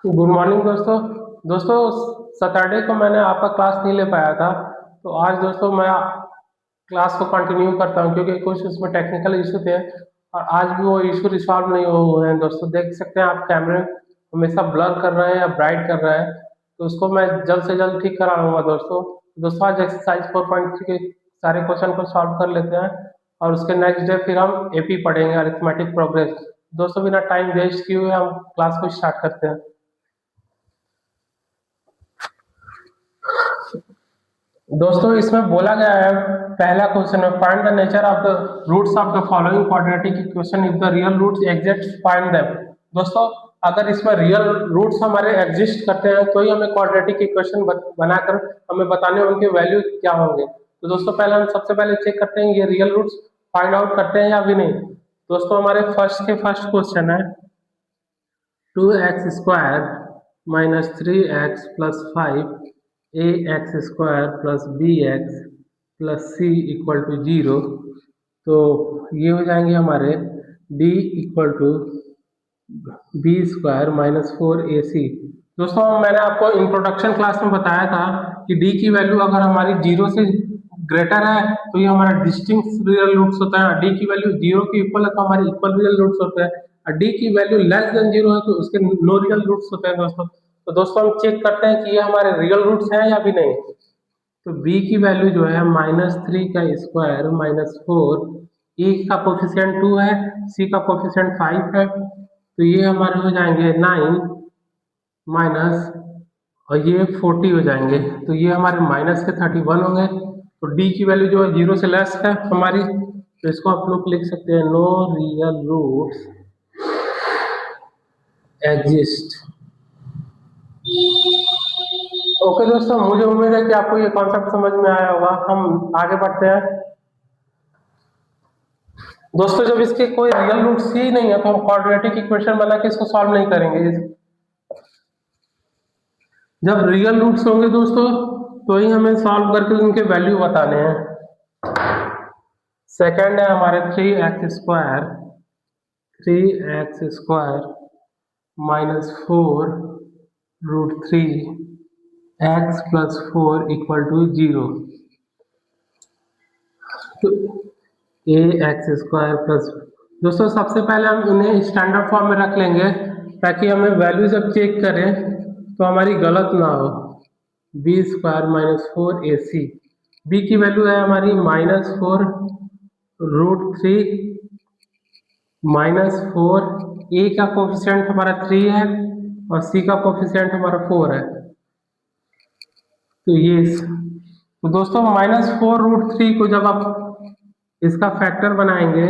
Good morning दोस्तों। दोस्तों, Saturday को मैंने आपका क्लास नहीं ले पाया था, तो आज दोस्तों मैं क्लास को कंटिन्यू करता हूं क्योंकि कुछ उसमें टेक्निकल इशू थे और आज भी वो इशू रिसॉल्व नहीं हुए हैं। दोस्तों देख सकते हैं आप, कैमरे हमेशा ब्लर कर रहे हैं या ब्राइट कर रहे हैं, तो उसको मैं जल्द से जल्द ठीक कराऊंगा। दोस्तों आज एक्सरसाइज 4.3 के सारे क्वेश्चन को सॉल्व कर लेते हैं और उसके नेक्स्ट डे फिर हम एपी पढ़ेंगे, अरिथमेटिक प्रोग्रेस। दोस्तों बिना टाइम वेस्ट किए हुए हम क्लास को स्टार्ट करते हैं। दोस्तों इसमें बोला गया है, पहला क्वेश्चन है find the nature of the roots of the following quadratic equation if the real roots exist find them. दोस्तों अगर इसमें रियल रूट्स हमारे एग्जिस्ट करते हैं तो ही हमें क्वाड्रेटिक इक्वेशन बनाकर हमें बताने हैं उनके वैल्यू क्या होंगे। तो दोस्तों पहले हम सबसे पहले चेक करते हैं ये रियल रूट्स फाइंड आउट करते हैं या भी नहीं। दोस्तों हमारे फर्स्ट क्वेश्चन है 2x² minus 3x plus 5 ax² plus bx plus c equal to 0। तो ये हो जाएंगे हमारे d equal to b² minus 4ac। दोस्तों मैंने आपको इंट्रोडक्शन क्लास में बताया था कि d की वैल्यू अगर हमारी 0 से ग्रेटर है तो ये हमारा डिस्टिंक्ट रियल रूट्स होता है, d की वैल्यू 0 के इक्वल है तो हमारे इक्वल रियल रूट्स होते हैं, और d की वैल्यू लेस देन 0 है तो उसके नो रियल रूट्स होते हैं। दोस्तों हम चेक करते हैं कि ये हमारे रियल रूट्स हैं या भी नहीं। तो b की वैल्यू जो है -3 का स्क्वायर माइनस 4, e का कोफिशिएंट 2 है, c का कोफिशिएंट 5 है, तो ये हमारे हो जाएंगे 9 माइनस और ये 40 हो जाएंगे, तो ये हमारे माइनस के 31 होंगे। तो d की वैल्यू जो है 0 से लेस है हमारी, तो इसको आप लोग लिख सकते हैं no real roots exist. Okay दोस्तों, मुझे उम्मीद है कि आपको ये कॉन्सेप्ट समझ में आया होगा। हम आगे बढ़ते हैं। दोस्तों जब इसके कोई रियल रूट्स ही नहीं है तो हम क्वाड्रेटिक इक्वेशन बना के इसको सॉल्व नहीं करेंगे। जब रियल रूट्स होंगे दोस्तों तो ही हमें सॉल्व करके उनके वैल्यू बताने हैं। सेकंड है हमारे 3x² minus 4√3 x plus 4 equal to 0। तो ax² प्लस, दोस्तों सबसे पहले हम इन्हें स्टैंडर्ड फॉर्म में रख लेंगे ताकि हमें वैल्यू जब चेक करें तो हमारी गलत ना हो। b² माइनस 4ac, b की वैल्यू है हमारी -4√3 -4, a का कोफिशिएंट हमारा 3 है और c का कोफिशिएंट हमारा 4 है। तो ये तो दोस्तों -4√3 को जब आप इसका फैक्टर बनाएंगे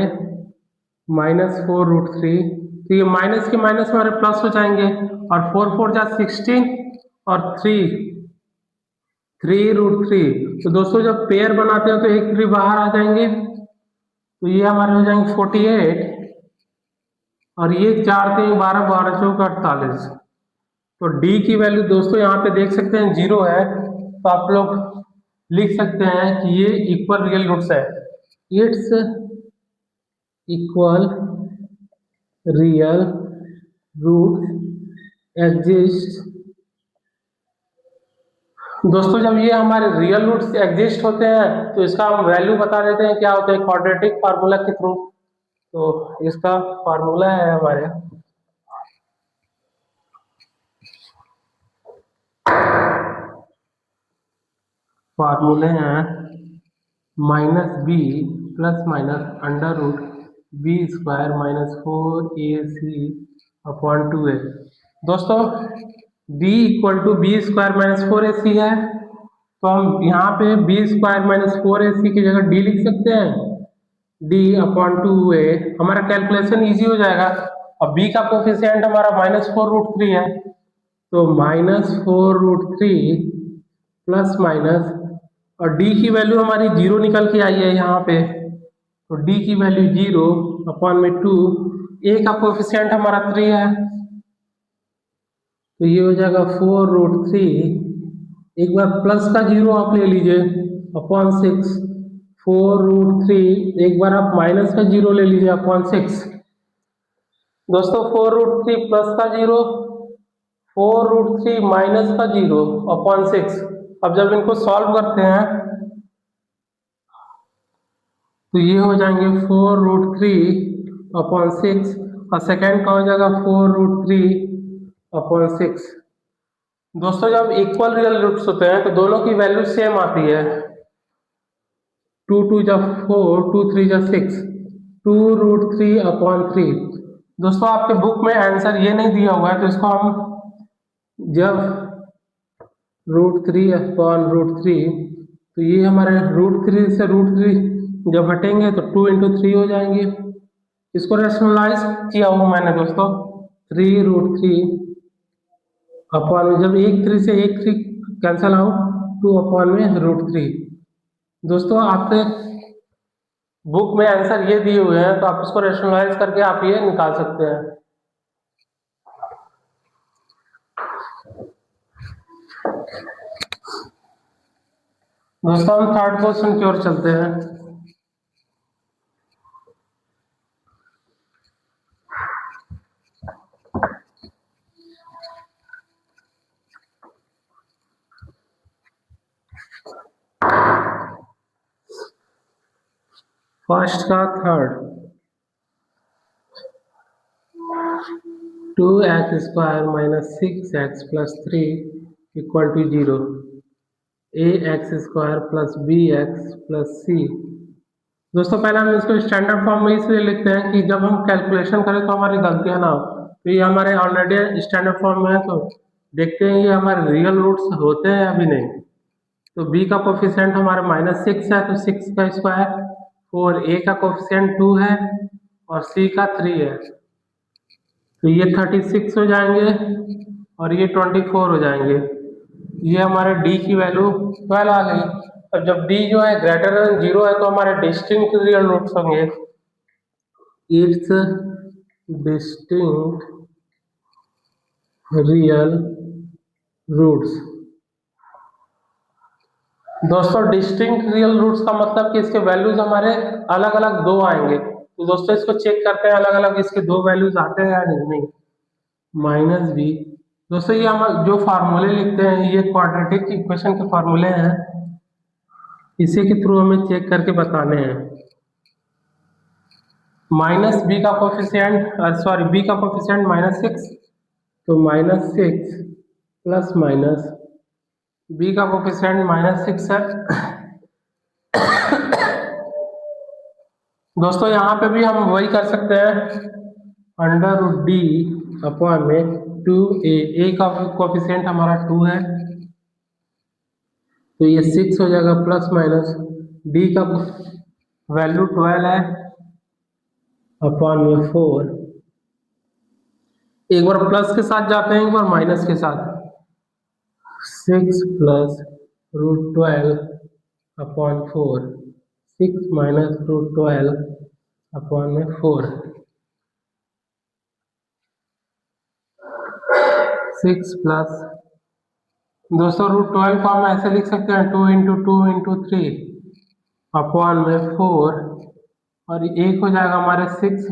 -4√3, तो ये माइनस के माइनस हमारे प्लस हो जाएंगे और 4×4 = 16 और 3√3। तो दोस्तों जब पेयर बनाते हैं तो एक 3 बाहर आ जाएंगे, तो ये हमारे हो जाएंगे 48 और ये 4×3 = 12, 12×4 = 48। तो d की वैल्यू दोस्तों यहाँ पे देख सकते हैं 0 है, तो आप लोग लिख सकते हैं कि ये इक्वल रियल रूट्स है। It's equal real root exist. दोस्तों जब ये हमारे रियल रूट्स एग्जिस्ट होते हैं तो इसका हम वैल्यू बता देते हैं क्या होता है क्वाड्रेटिक फार्मूला के थ्रू। तो इसका फार्मूला है हमारे फार्मूले हैं -b plus minus √b² minus 4ac upon 2a। दोस्तों b equal to b² minus 4ac है, तो हम यहाँ पे b² माइनस 4ac की जगह d लिख सकते हैं, d अपॉन 2a। हमारा कैलकुलेशन इजी हो जाएगा। अब b का कोफिशिएंट हमारा -4√3 है, तो -4√3 प्लस माइनस और d की वैल्यू हमारी 0 निकल के आई है यहाँ पे, तो d की वैल्यू 0 अपॉन में 2, a का कोफिशिएंट हमारा 3 है, तो ये हो जाएगा 4√3, एक बार प्लस का 0 आप ले लीजिए अपॉन 6, 4√3, एक बार आप माइनस का 0 ले लीजिए अपॉन 6। दोस्तों 4√3 प्लस का 0 4√3 माइनस का 0/6। अब जब इनको सॉल्व करते हैं तो ये हो जाएंगे 4√3/6 और सेकेंड का हो जाएगा 4√3/6। दोस्तों जब इक्वल रियल रूट्स होते हैं तो दोनों की वैल्यू सेम आती है। 2 2 जा 4, 2 3 जा 6, 2√3/3। दोस्तों आपके बुक में आंसर ये नहीं दिया हुआ है तो इसको हम जब √3/√3 तो ये हमारे √3 से √3 जब हटेंगे तो 2 × 3 हो जाएंगे। इसको रेशनलाइज किया हुआ मैंने दोस्तों। 3√3 जब एक 3 से एक 3 कैंसल आउट 2/√3। दोस्तों आपके बुक में आंसर ये दिए हुए हैं तो आप इसको रेशनलाइज करके आप ये निकाल सकते हैं। दोस्तों हम थर्ड क्वेश्चन की ओर चलते हैं। फर्स्ट का third 2x² - 6x + 3 = 0। ax² + bx + c। दोस्तों पहले हम इसको स्टैंडर्ड फॉर्म में इसलिए लिखते हैं कि जब हम कैलकुलेशन करें तो हमारी गलतियां ना हो। तो ये हमारे ऑलरेडी स्टैंडर्ड फॉर्म में है तो देखते हैं ये हमारे रियल रूट्स होते हैं अभी नहीं। तो b का कोफिशिएंट हमारा -6 है तो 6 का स्क्वायर, और a का कोफिशिएंट 2 है और c का 3 है तो ये 36 हो जाएंगे और ये 24 हो जाएंगे। ये हमारे d की वैल्यू 12 आ गई। अब जब d जो है ग्रेटर देन 0 है तो हमारे डिस्टिंक्ट रियल रूट्स होंगे। It's distinct real roots. दोस्तों डिस्टिंक्ट रियल रूट्स का मतलब कि इसके वैल्यूज हमारे अलग अलग दो आएंगे। तो दोस्तों इसको चेक करते हैं अलग अलग इसके दो वैल्यूज आते हैं या नहीं। -b। दोस्तों ये हम जो फार्मूले लिखते हैं ये क्वाड्रेटिक इक्वेशन के फार्मूले हैं, इसी के थ्रू हमें चेक करके बताने हैं। -b का कोफिशिएंट b का कोफिशिएंट -6 तो -6 प्लस माइनस b का कोफिशिएंट -6 है। दोस्तों यहाँ पे भी हम वही कर सकते हैं, √d/2a का कोफिशिएंट हमारा 2 है तो ये 6 हो जाएगा प्लस माइनस d का वैल्यू 12 है अपॉन में 4। एक बार प्लस के साथ जाते हैं एक बार माइनस के साथ। 6 + √12/4, 6 - √12/4, 6 प्लस। दोस्तों √12 को हम ऐसे लिख सकते हैं 2 × 2 × 3 अपॉन में 4 और एक हो जाएगा हमारे 6 -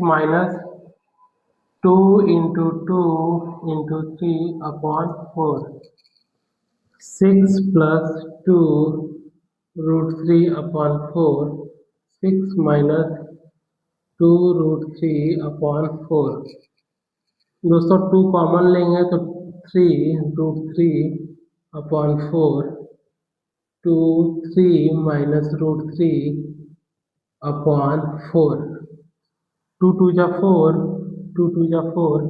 2 × 2 × 3/4, 6 + 2 √3/4, 6 - 2 √3/4। दोस्तों 2 कॉमन लेंगे तो 3√3/4, 2 3 - √3/4, 2 2 जा 4, 2 2 जा 4,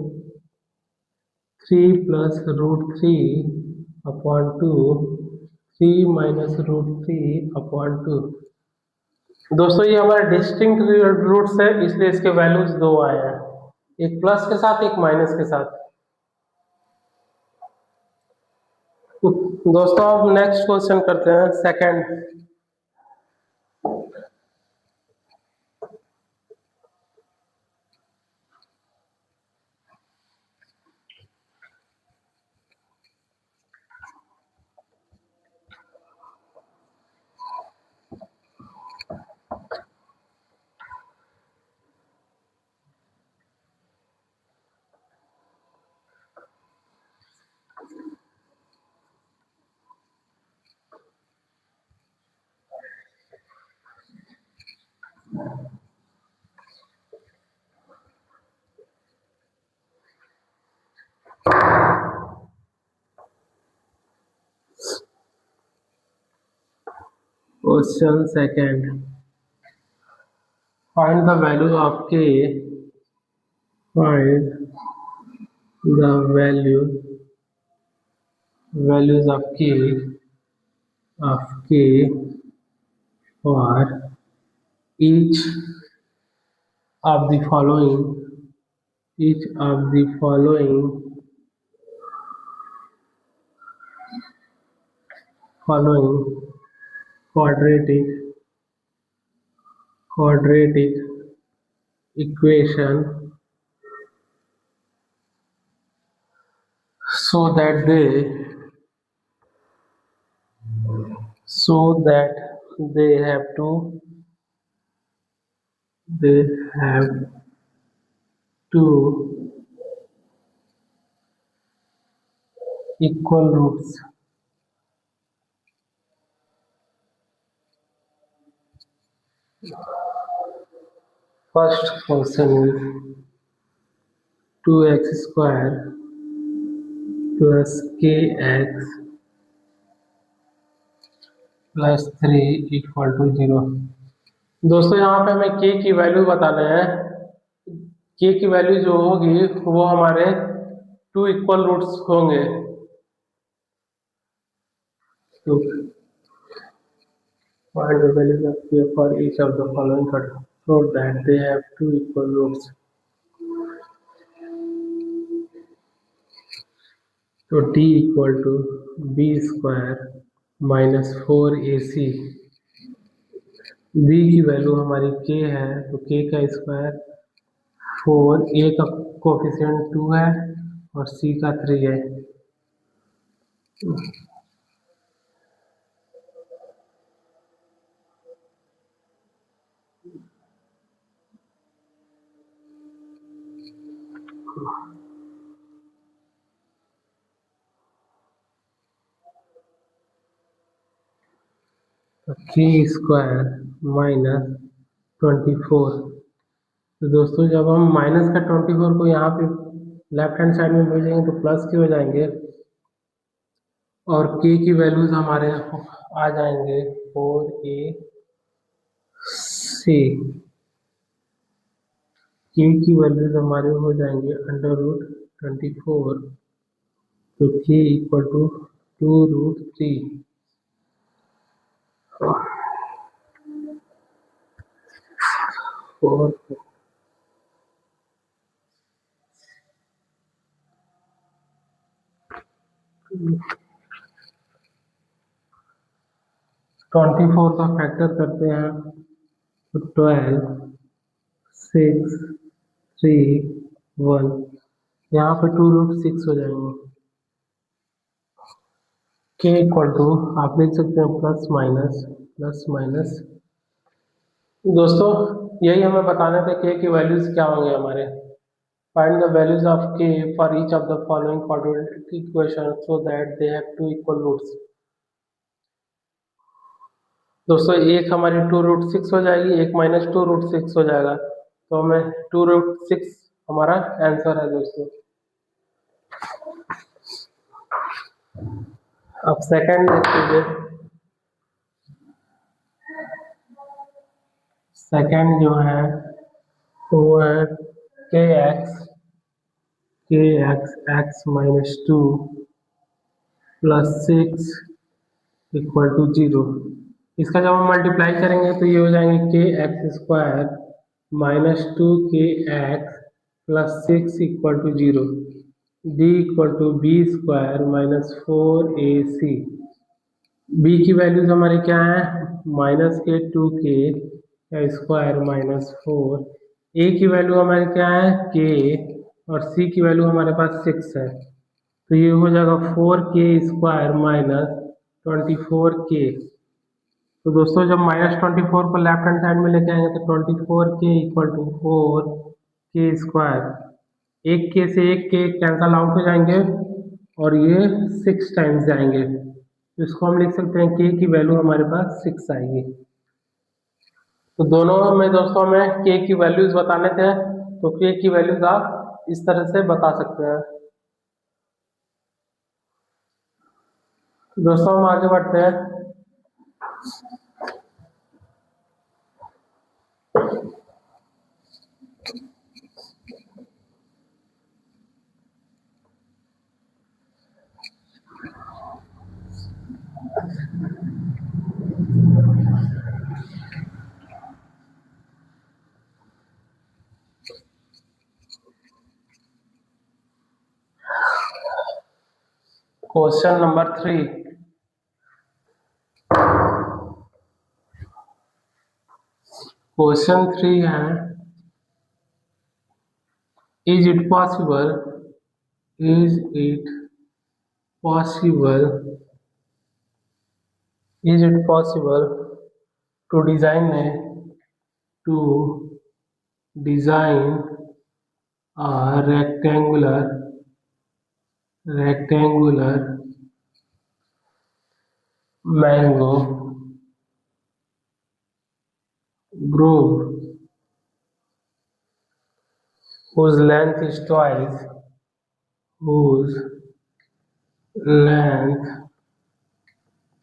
3 + √3/2, 3 - √3/2। दोस्तों ये हमारे डिस्टिंक्ट रूट्स है इसलिए इसके वैल्यूज दो आए हैं, एक प्लस के साथ एक माइनस के साथ। दोस्तों अब नेक्स्ट क्वेश्चन करते हैं second. Question second, find the value of k, find the values of k for each of the following quadratic equation so that they have two equal roots. First function is 2x square plus kx plus 3 equal to 0। दोस्तों यहाँ पे हमें k की value बताना है। k की value जो होगी वो हमारे टू इक्वल रूट्स होंगे। तो find the values of k for each of the following so that they have two equal roots। तो t equal to B square minus 4ac। b की वैल्यू हमारी k है तो k का square 4, a का coefficient 2 है और c का 3 है। तो 3 स्क्वायर माइनस 24। तो दोस्तों जब हम माइनस का 24 को यहाँ पे लेफ्ट हैंड साइड में भेजेंगे तो प्लस के हो जाएंगे और k की वैल्यूज हमारे आ जाएंगे 4ac। k की वैल्यूज हमारे हो जाएंगे √24। तो k इक्वल टू 2√3। और 24 का फैक्टर करते हैं तो 12, 6, 3, 1। यहाँ पे 2√6 हो जाएंगे। k इक्वल टू आप लिख सकते हैं प्लस माइनस। दोस्तों यही हमें बताने थे k की वैल्यूज क्या होंगे हमारे। Find the values of k for each of the following quadratic equation so that they have two equal roots. दोस्तों एक हमारी 2√6 हो जाएगी, एक माइनस 2√6 हो जाएगा तो हमें 2√6 हमारा आंसर है दोस्तों। अब सेकंड देख लीजिए। सेकंड जो है वो है x minus 2 plus 6 equal to 0। इसका जब हम मल्टीप्लाई करेंगे तो ये हो जाएंगे kx square minus 2kx plus 6 equal to 0। d equal to B square minus 4ac। b की वैल्यूज हमारी क्या है माइनस के 2k का स्क्वायर माइनस 4। a की वैल्यू हमारी क्या है k और c की वैल्यू हमारे पास 6 है तो ये हो जाएगा 4k स्क्वायर माइनस 24k। तो दोस्तों जब -24 को लेफ्ट हैंड साइड में लेके आएंगे तो 24k equal to 4k square. एक के से एक के कैंसल आउट हो जाएंगे और ये 6 टाइम्स जाएंगे तो इसको हम लिख सकते हैं k की वैल्यू हमारे पास 6 आएगी। तो दोनों में दोस्तों हमें k की वैल्यूज बताने थे तो k की वैल्यूज आप इस तरह से बता सकते हैं। दोस्तों हम आगे बढ़ते हैं। क्वेश्चन नंबर 3, क्वेश्चन 3 है, is it possible is it possible is it possible to design a rectangular mango grove whose length is twice whose length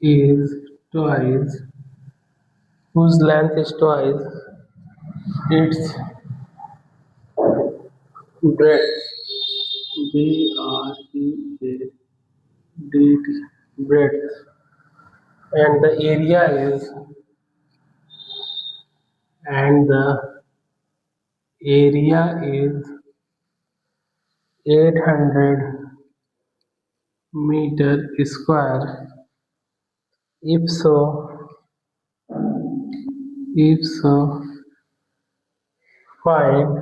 is twice its breadth, breadth, breadth, and the area is 800 meter square. If so, find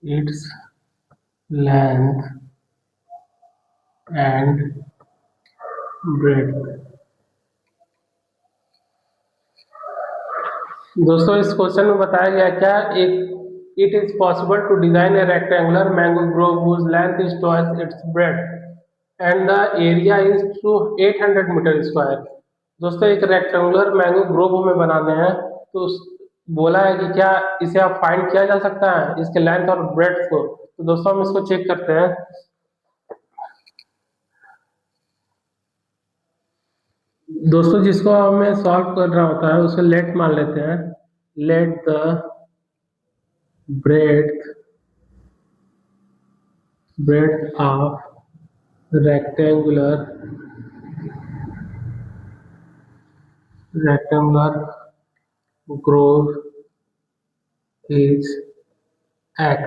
its length and breadth. दोस्तों इस question में बताया गया क्या, एक it is possible to design a rectangular mango grove whose length is twice its breadth and the area is two 800 metre square. दोस्तों एक rectangular mango Grove हमें बनाने हैं, तो बोला है कि क्या इसे आप फाइंड किया जा सकता है इसके लेंथ और ब्रेड्थ को। तो दोस्तों हम इसको चेक करते हैं। दोस्तों जिसको हमें सॉल्व करना होता है उसे लेट मान लेते हैं। Let the breadth of rectangular groove is x.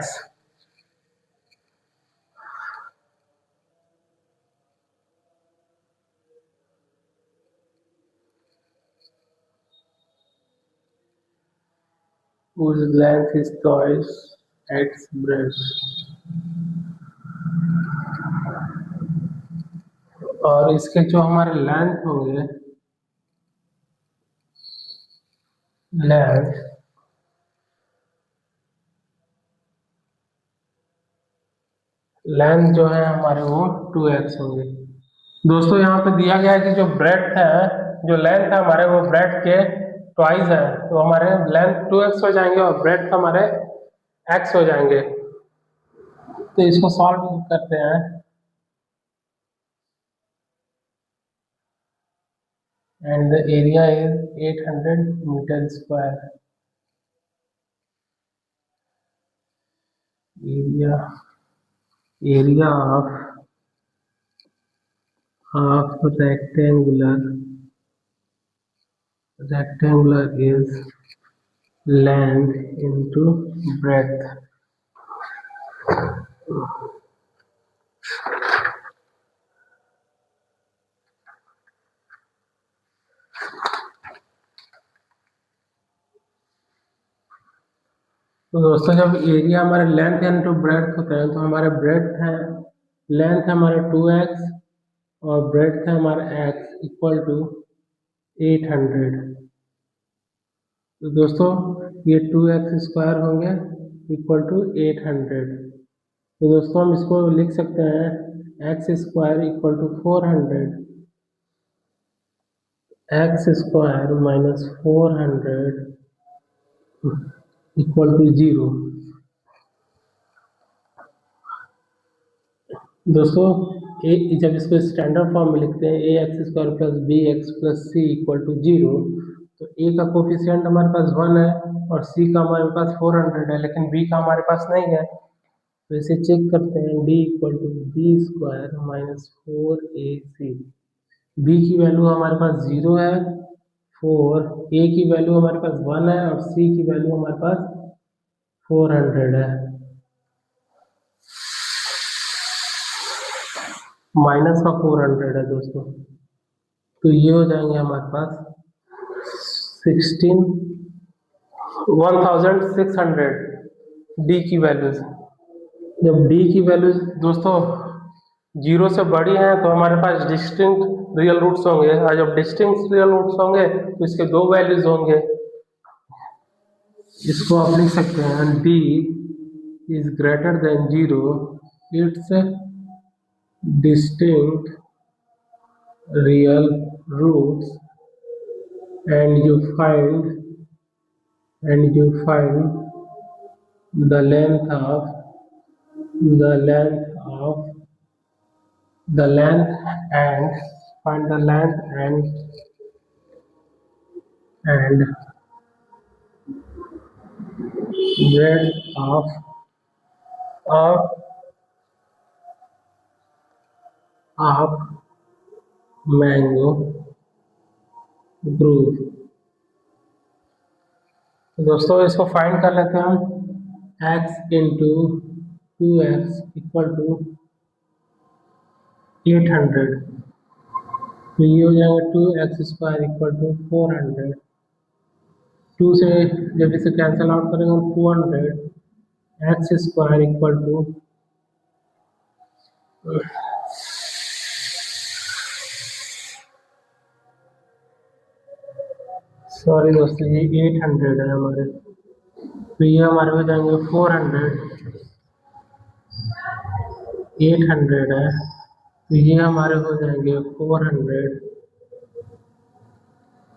Whose length is twice its breadth. और इसके जो हमारे लेंथ होंगे, लेंथ जो है हमारे वो 2x होंगे। दोस्तों यहाँ पे दिया गया है कि जो ब्रेड्थ है, जो लेंथ है हमारे वो ब्रेड्थ के ट्वाइस है, तो हमारे लेंथ 2x हो जाएंगे और ब्रेड्थ हमारे x हो जाएंगे। तो इसको सॉल्व करते हैं। And the area is 800 meter square. Area of rectangular is length into breadth. तो दोस्तों जब एरिया हमारे लेंथ इंटू ब्रेड्थ होता है, तो हमारे ब्रेड्थ है, लेंथ है हमारे 2x और ब्रेड्थ है हमारे x इक्वल टू 800। तो दोस्तों ये 2x स्क्वायर होंगे इक्वल टू 800। तो दोस्तों हम इसको लिख सकते हैं x square equal to 400, x square minus 400 equal to 0। दोस्तों जब इसको स्टैंडर्ड फॉर्म में लिखते हैं ax square plus bx plus c equal to 0, तो a का कोफिशिएंट हमारे पास 1 है और c का हमारे पास 400 है, लेकिन b का हमारे पास नहीं है। तो इसे चेक करते हैं, d equal to b square minus 4ac। b की वैल्यू हमारे पास 0 है, 4, a की वैल्यू हमारे पास 1 है और c की वैल्यू हमारे पास 400 है। माइनस का 400 है दोस्तों, तो ये हो जाएंगे हमारे पास 16 1600 डी की वैल्यूज। जब डी की वैल्यूज दोस्तों जीरो से बड़ी हैं तो हमारे पास डिस्टिंक्ट रियल रूट्स होंगे, और जब डिस्टिंक्ट रियल रूट्स होंगे तो इसके दो वैल्यूज होंगे। इसको आप लिख सकते हैं D is greater than zero, it's distinct real roots, and you find the length of the length of the length and find the length and breadth of of mango grove। तो दोस्तों इसको find कर लेते हैं हम। x into 2x equal to 800, तो ये हो जाएगा 2x² इक्वल टू 400। 2 से जब इसे कैंसिल आउट करेंगे हम 200, x² इक्वल टू सॉरी दोस्तों ये 800 है हमारे, तो ये हमारे हो जाएंगे 400, 800 है तो ये हमारे हो जाएंगे 400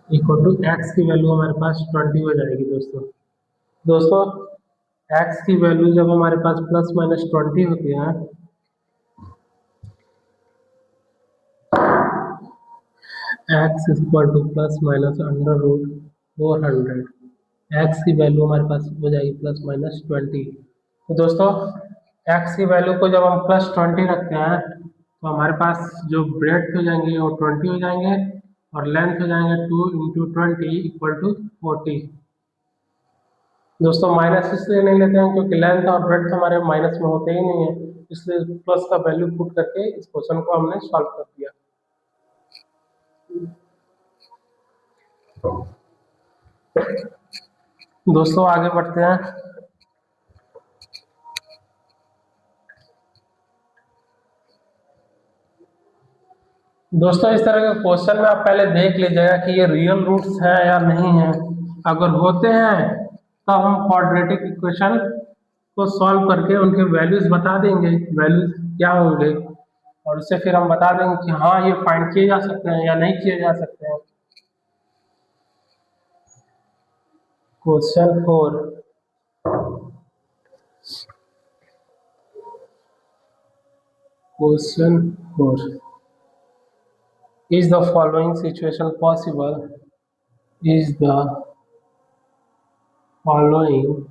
इक्वल टू एक्स की वैल्यू हमारे पास 20 हो जाएगी दोस्तों। दोस्तों एक्स की वैल्यू जब हमारे पास प्लस माइनस 20 होती है, X equal to plus minus under root 400, X की वैल्यू हमारे पास हो जाएगी प्लस माइनस 20। तो दोस्तों एक्स की वैल्यू को जब हम प्लस 20 रखते हैं तो हमारे पास जो ब्रेड्थ हो जाएंगे वो 20 हो जाएंगे और लेंथ हो जाएंगे 2 इंटू 20 इक्वल टू 40। दोस्तों माइनस इसलिए नहीं लेते हैं क्योंकि लेंथ और ब्रेड्थ हमारे माइनस में होते ही नहीं है, इसलिए प्लस का वैल्यू पुट करके इस क्वेश्चन को हमने सॉल्व कर दिया। दोस्तों आगे बढ़ते हैं। दोस्तों इस तरह के क्वेश्चन में आप पहले देख लीजिएगा कि ये रियल रूट्स है या नहीं है। अगर होते हैं तो हम क्वाड्रेटिक इक्वेशन को सॉल्व करके उनके वैल्यूज बता देंगे, वैल्यूज क्या होंगे, और उससे फिर हम बता देंगे कि हाँ ये फाइंड किए जा सकते हैं या नहीं किए जा सकते हैं। Question 4, question 4, is the following situation possible? Is the following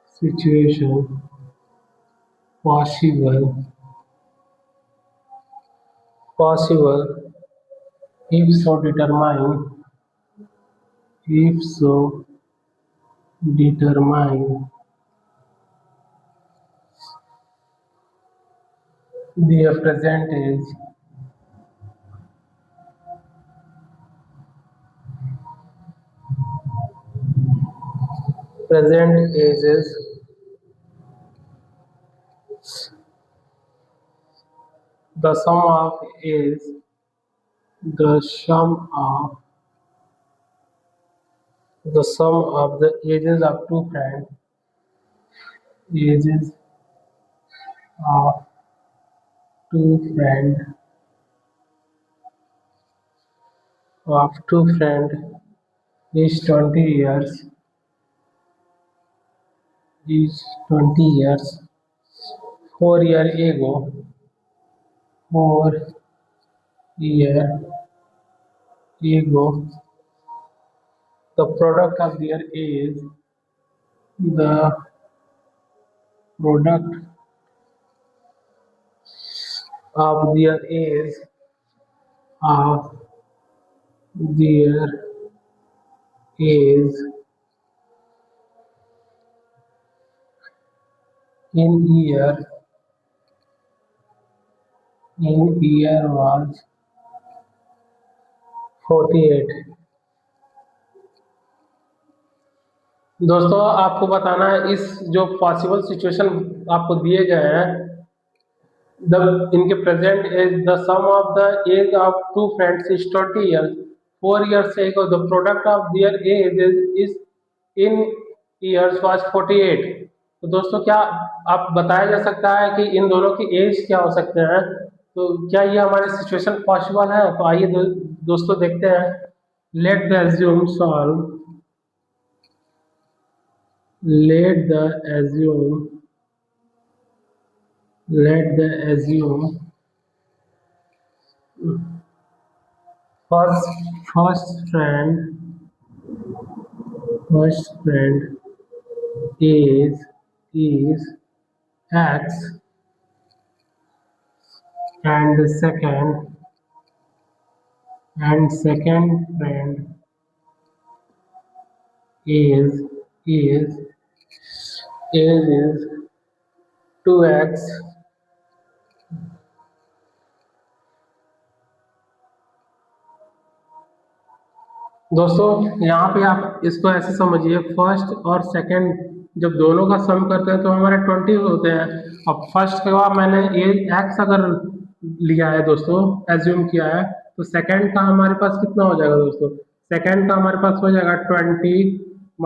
situation possible? If so determine their present age, present ages, the sum of age, the sum of the ages of two friends, ages of two friend is 20 years, 4 year ago, 4 year ago, the product of their age, the product of their age of there is in year was 48। दोस्तों आपको बताना है इस जो possible situation आपको दिए गए हैं, the in the present age the sum of the age of two friends is 20 years, 4 years ago the product of their age is in years was 48। तो दोस्तों क्या आप बताया जा सकता है कि इन दोनों की एज क्या हो सकते हैं, तो क्या ये हमारे सिचुएशन पॉसिबल है? तो आइए दोस्तों देखते हैं। Let the assume solve, let the assume let the assume first first friend first friend is x, and the second friend is is 2x। दोस्तों यहाँ पे आप इसको ऐसे समझिए, फर्स्ट और सेकंड जब दोनों का सम करते हैं तो हमारे 20 होते हैं। अब फर्स्ट के बाद मैंने ए एक्स अगर लिया है दोस्तों, एज्यूम किया है, तो सेकंड का हमारे पास कितना हो जाएगा दोस्तों? सेकंड का हमारे पास हो जाएगा 20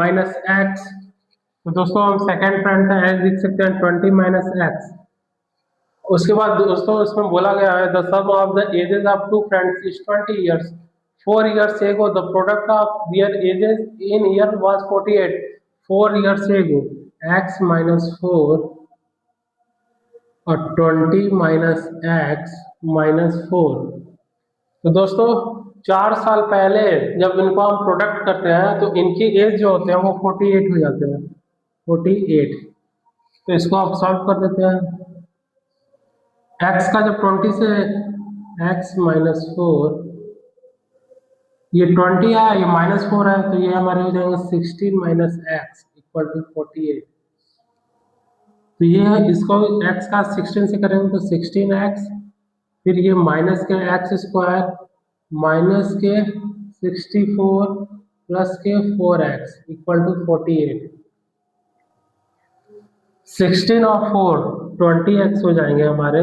माइनस एक्स। तो दोस्तों हम सेकंड फ्रेंड का एज लिख सकते हैं 20 माइनस एक्स। उसके बाद दोस्तों इसमें बोला गया है the sum of the ages of two friends is 20 years, 4 years ago the product of their ages in year was 48, 4 years ago x minus 4 और 20 माइनस एक्स माइनस 4। तो दोस्तों 4 साल पहले जब इनको हम प्रोडक्ट करते हैं तो इनकी एज जो होते हैं वो 48 हो जाते हैं, 48। तो इसको आप सॉल्व कर देते हैं। x का जब 20 से x माइनस 4, ये 20 है, ये माइनस 4 है, तो ये हमारे हो जाएंगे 16 माइनस एक्स इक्वल टू 48। तो ये है, इसको x का 16 से करेंगे तो 16x, फिर ये माइनस के एक्स स्क्वायर माइनस के 64 प्लस के 4x इक्वल टू 48। 16 और 4 20x हो जाएंगे हमारे,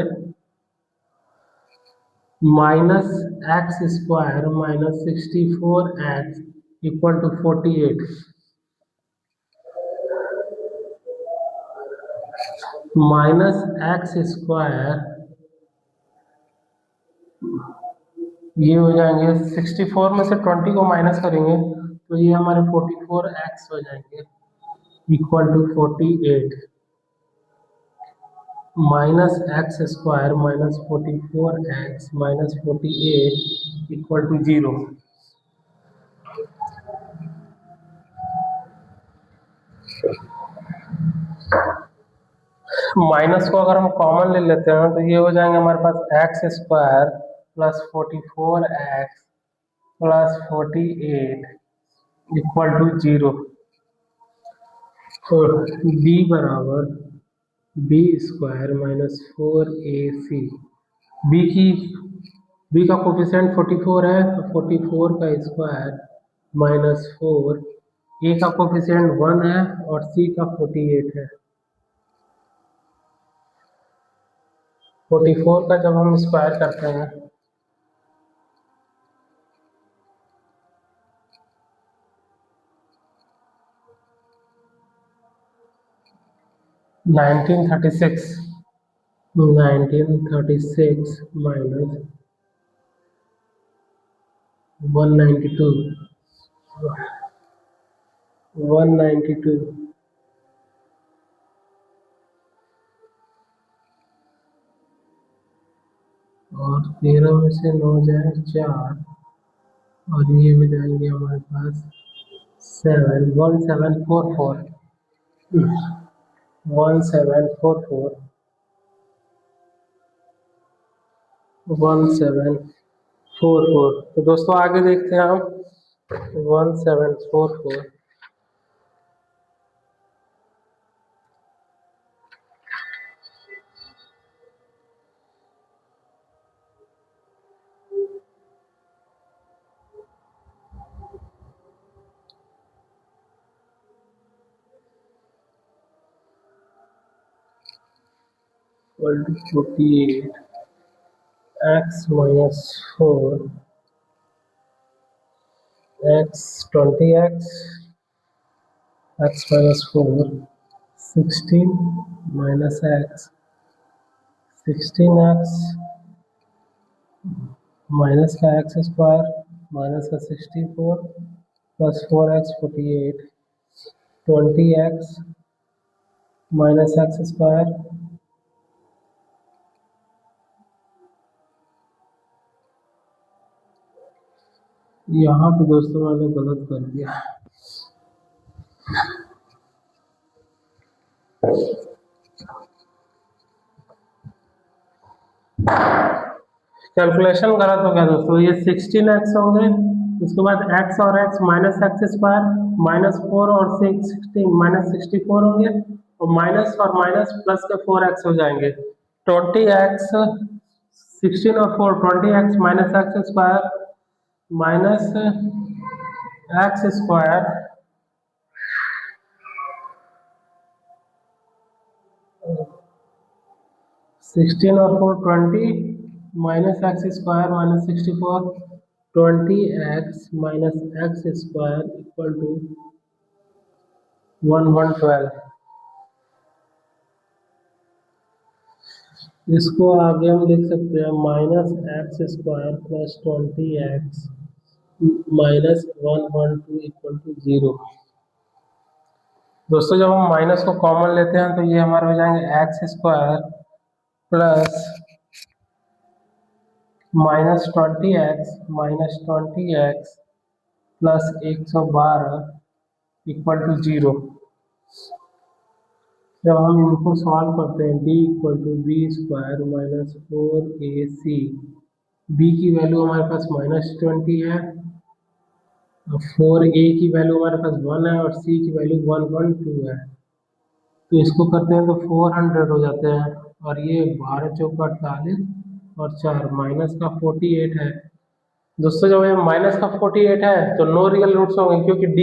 minus X square minus 64x equal to 48। Minus X square ये हो जाएंगे 64 में से 20 को माइनस करेंगे तो ये हमारे 44x हो जाएंगे equal to 48। Minus X square minus 44x minus 48 equal to 0। Minus को अगर हम कॉमन ले लेते हैं तो ये हो जाएंगे हमारे पास X square plus 44x plus 48 equal to 0। और b बराबर B square minus 4ac। B का कोफिशिएंट 44 है तो 44 का स्क्वायर माइनस 4, ए का कोफिशिएंट 1 है और सी का 48 है। 44 का जब हम स्क्वायर करते हैं 1936 माइनस 192 और 13 में से 9 जाए 4 और ये हो जाएंगे हमारे पास 1744 1744 4 4। तो दोस्तों आगे देखते हैं हम 1744 48 x minus 4 x 20x x minus 4 16 minus x 16x minus का x स्क्वायर minus का 64 plus 4x 48 20x minus x square यहाँ पे दोस्तों मैंने गलत कर दिया। कैलकुलेशन गलत हो गया दोस्तों, ये 16x होंगे, उसके बाद x और x minus X square minus 4 और 16 माइनस 64 होंगे, और माइनस और माइनस प्लस के 4x हो जाएंगे। 20x 16 और 4 20x minus X square minus X square 16 और 4 20 minus X square minus 64 20x minus X square equal to 1112। इसको आगे हम लिख सकते हैं minus X square plus 20x minus 112 equal to 0। दोस्तों जब हम माइनस को कॉमन लेते हैं तो ये हमारे हो जाएंगे X square plus -20x plus 112 equal to 0। जब हम इनको सॉल्व करते हैं d equal to B square minus 4ac, b की वैल्यू हमारे पास -20 है, 4a की वैल्यू हमारे पास 1 है और c की वैल्यू 112 है। तो इसको करते हैं तो 400 हो जाते हैं, और ये 12 चौका 48 और 4 माइनस का 48 है। दोस्तों जब ये माइनस का 48 है तो नो रियल रूट्स होंगे, क्योंकि d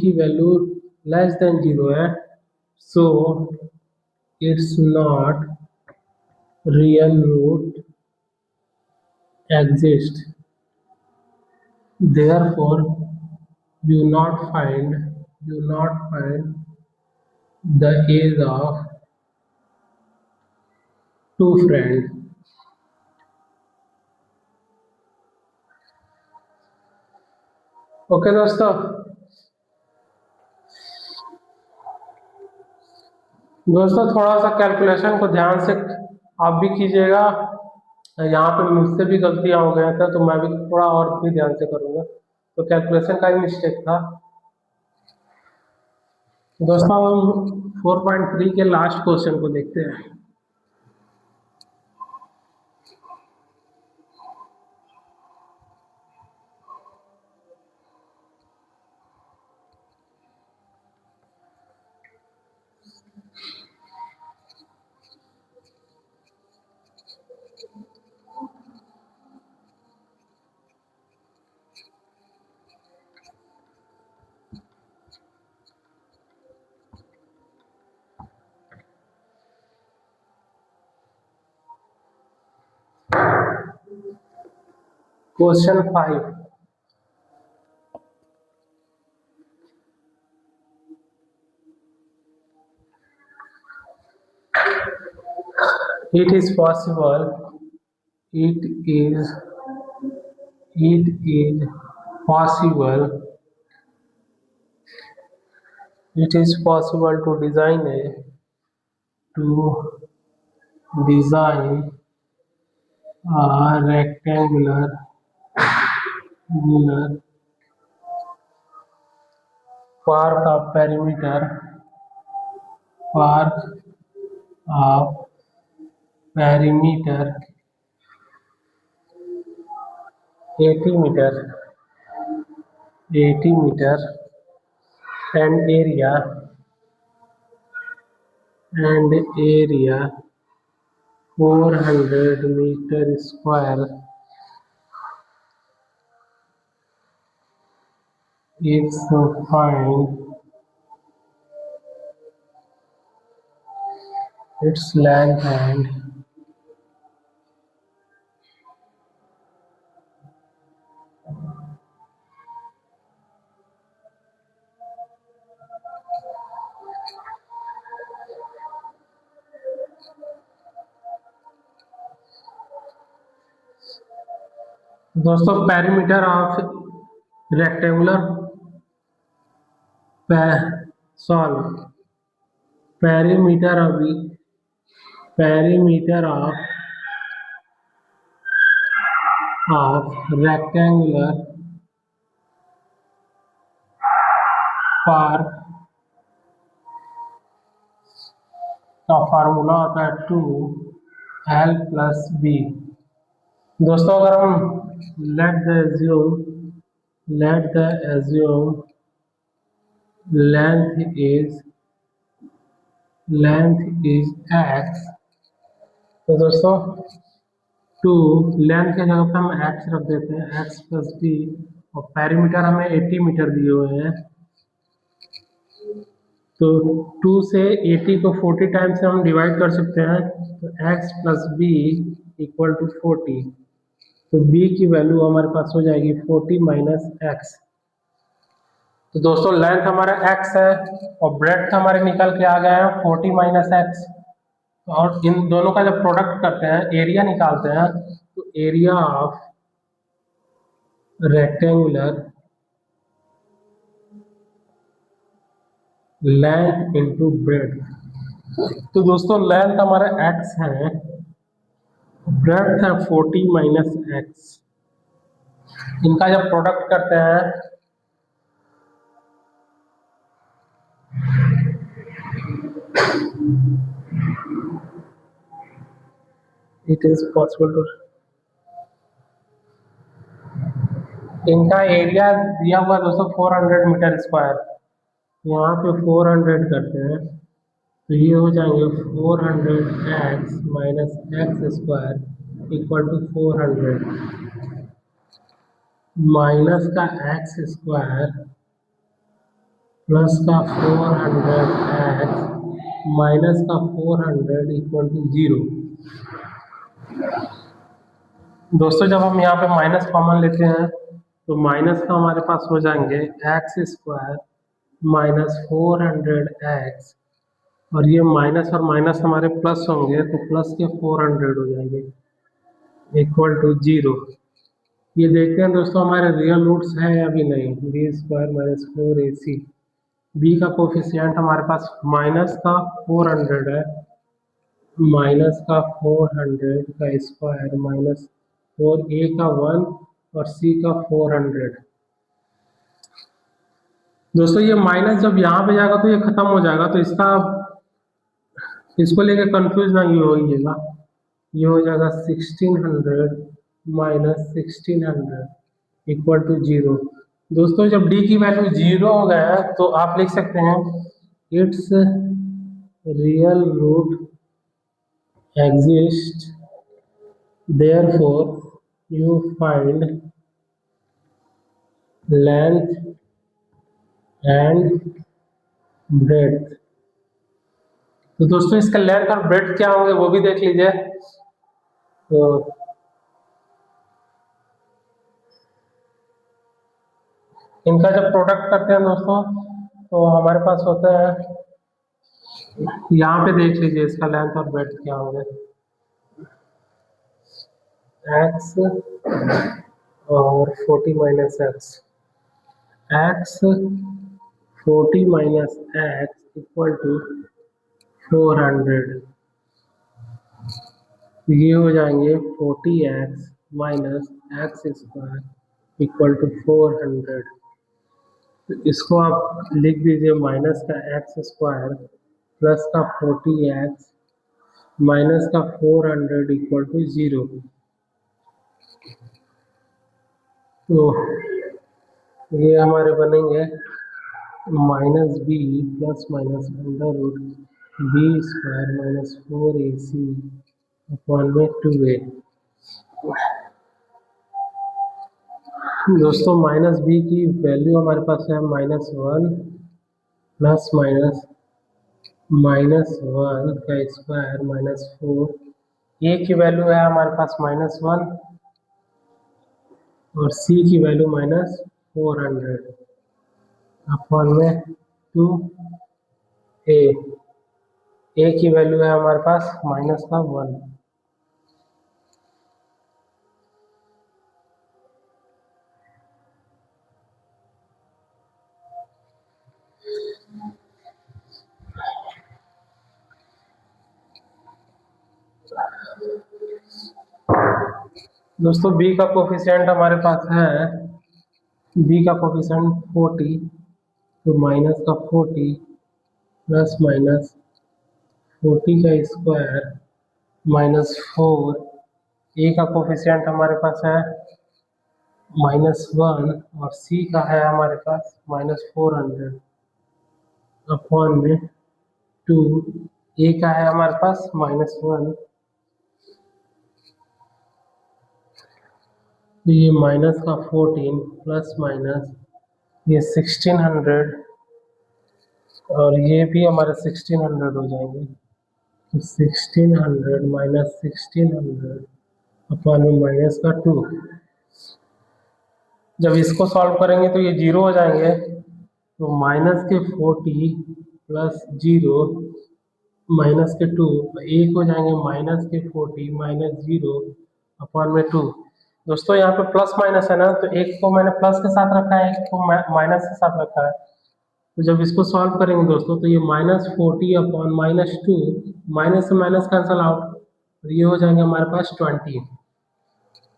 की वैल्यू लेस देन 0 है, so it's not real root exist, therefore you not find the age of two friends। Okay दोस्तों थोड़ा सा कैलकुलेशन को ध्यान से आप भी कीजिएगा, यहाँ पे मुझसे भी गलतियां हो गए थे तो मैं भी थोड़ा और भी ध्यान से करूँगा, तो कैलकुलेशन का ही मिस्टेक था। दोस्तों हम 4.3 के लास्ट क्वेश्चन को देखते हैं। Question 5, it is possible it is possible to design a rectangular park of perimeter 80 metre, 80 metre and area 400 meter square is find its length and दोस्तों perimeter of rectangular solve perimeter अभी perimeter of rectangular park का formula होता है 2l+b। दोस्तों अगर हम let the assume length is x, तो दोस्तों 2 लेंथ के जगह पे हम x रख देते हैं, x+b, और पेरीमीटर हमें 80 मीटर दिए हुए हैं, तो 2 से 80 को 40 टाइम से हम डिवाइड कर सकते हैं, तो x+b = 40, तो b की वैल्यू हमारे पास हो जाएगी 40 - x। तो दोस्तों लेंथ हमारा x है और ब्रेड्थ हमारे निकल के आ गया है 40 - x, और इन दोनों का जब प्रोडक्ट करते हैं, एरिया निकालते हैं, तो area of rectangular length into breadth, तो दोस्तों लेंथ हमारा x है, ब्रेड्थ है 40 - x, इनका जब प्रोडक्ट करते हैं इट इज पॉसिबल टू, इनका एरिया दिया हुआ दोस्तों 400 मीटर स्क्वायर, यहाँ पे 400 करते हैं, तो ये हो जाएंगे 400x - x² = 400 माइनस का x² प्लस का 400x माइनस का 400 = 0। दोस्तों जब हम यहाँ पे माइनस कॉमन लेते हैं, तो माइनस का हमारे पास हो जाएंगे x² - 400x, और ये माइनस और माइनस हमारे प्लस होंगे, तो प्लस के 400 हो जाएंगे = 0। ये देखते हैं दोस्तों हमारे रियल रूट्स हैं या भी नहीं, b² - 4ac, b का कोफिशिएंट हमारे पास माइनस का 400 है, माइनस का 400 का स्क्वायर माइनस 4a का 1 और c का 400। दोस्तों ये माइनस जब यहाँ पे जाएगा तो ये खत्म हो जाएगा, तो इसको लेके कंफ्यूज नहीं होइएगा, ये हो जाएगा 1600 - 1600 = 0। दोस्तों जब d की वैल्यू 0 हो गया है, तो आप लिख सकते हैं it's real root exist, therefore you find length and breadth। तो दोस्तों इसका लेंथ और ब्रेड्थ क्या होंगे वो भी देख लीजिए, तो इनका जब प्रोडक्ट करते हैं दोस्तों, तो हमारे पास होता है, यहाँ पे देख लीजिए इसका लेंथ और ब्रेड्थ क्या होंगे, x और 40 - x, x 40 - x = 400, ये हो जाएंगे 40x - x² = 400। तो इसको आप लिख दीजिए माइनस का x² प्लस का 40x माइनस का 400 = 0। तो ये हमारे बनेंगे minus B plus minus under root B square minus 4ac upon में 2a। दोस्तों माइनस बी की वैल्यू हमारे पास है -1 प्लस माइनस -1 का स्क्वायर -4। ए की वैल्यू है हमारे पास -1 और सी की वैल्यू -400 अपॉन में 2a। ए की वैल्यू है हमारे पास -1। दोस्तों बी का कोफिशिएंट हमारे पास है, बी का कोफिशिएंट 40, तो माइनस का 40 प्लस माइनस 40 का स्क्वायर -4। ए का कोफिशिएंट हमारे पास है -1 और सी का है हमारे पास -400 अपॉन में 2। ए का है हमारे पास -1, तो ये माइनस का 14 प्लस माइनस ये 1600 और ये भी हमारे 1600 हो जाएंगे। तो 1600 माइनस 1600 अपॉन में माइनस का 2। जब इसको सॉल्व करेंगे तो ये जीरो हो जाएंगे, तो माइनस के 40 प्लस 0 माइनस के 2 एक हो जाएंगे, माइनस के 40 माइनस 0 अपॉन में 2। दोस्तों यहाँ पे प्लस माइनस है ना, तो एक को मैंने प्लस के साथ रखा है, एक को माइनस के साथ रखा है। तो जब इसको सॉल्व करेंगे दोस्तों तो ये -40 अपॉन -2, माइनस से माइनस कैंसल आउट, और ये हो जाएंगे हमारे पास 20।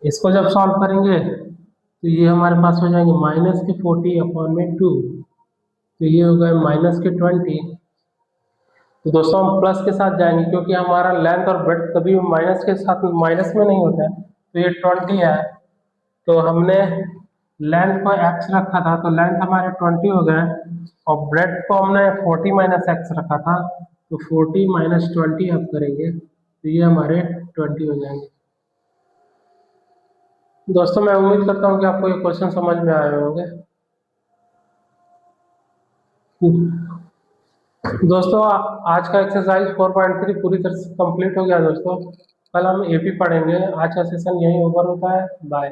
इसको जब सॉल्व करेंगे तो ये हमारे पास हो जाएंगे माइनस के 40 अपॉन में 2, तो ये हो गए माइनस के 20। तो दोस्तों हम प्लस के साथ जाएंगे क्योंकि हमारा लेंथ और ब्रेड्थ कभी माइनस के साथ माइनस में नहीं होता है, तो ये 20 है। तो हमने लेंथ को x रखा था, तो लेंथ हमारे 20 हो गए, और ब्रेड्थ को हमने 40 माइनस x रखा था, तो 40 माइनस 20 आप करेंगे तो ये हमारे 20 हो जाएंगे। दोस्तों मैं उम्मीद करता हूँ कि आपको ये क्वेश्चन समझ में आए होंगे। दोस्तों आज का एक्सरसाइज 4.3 पूरी तरह से कंप्लीट हो गया दोस्तों। कल हम एपी पढ़ेंगे। आज का सेशन यहीं ओवर होता है। बाय।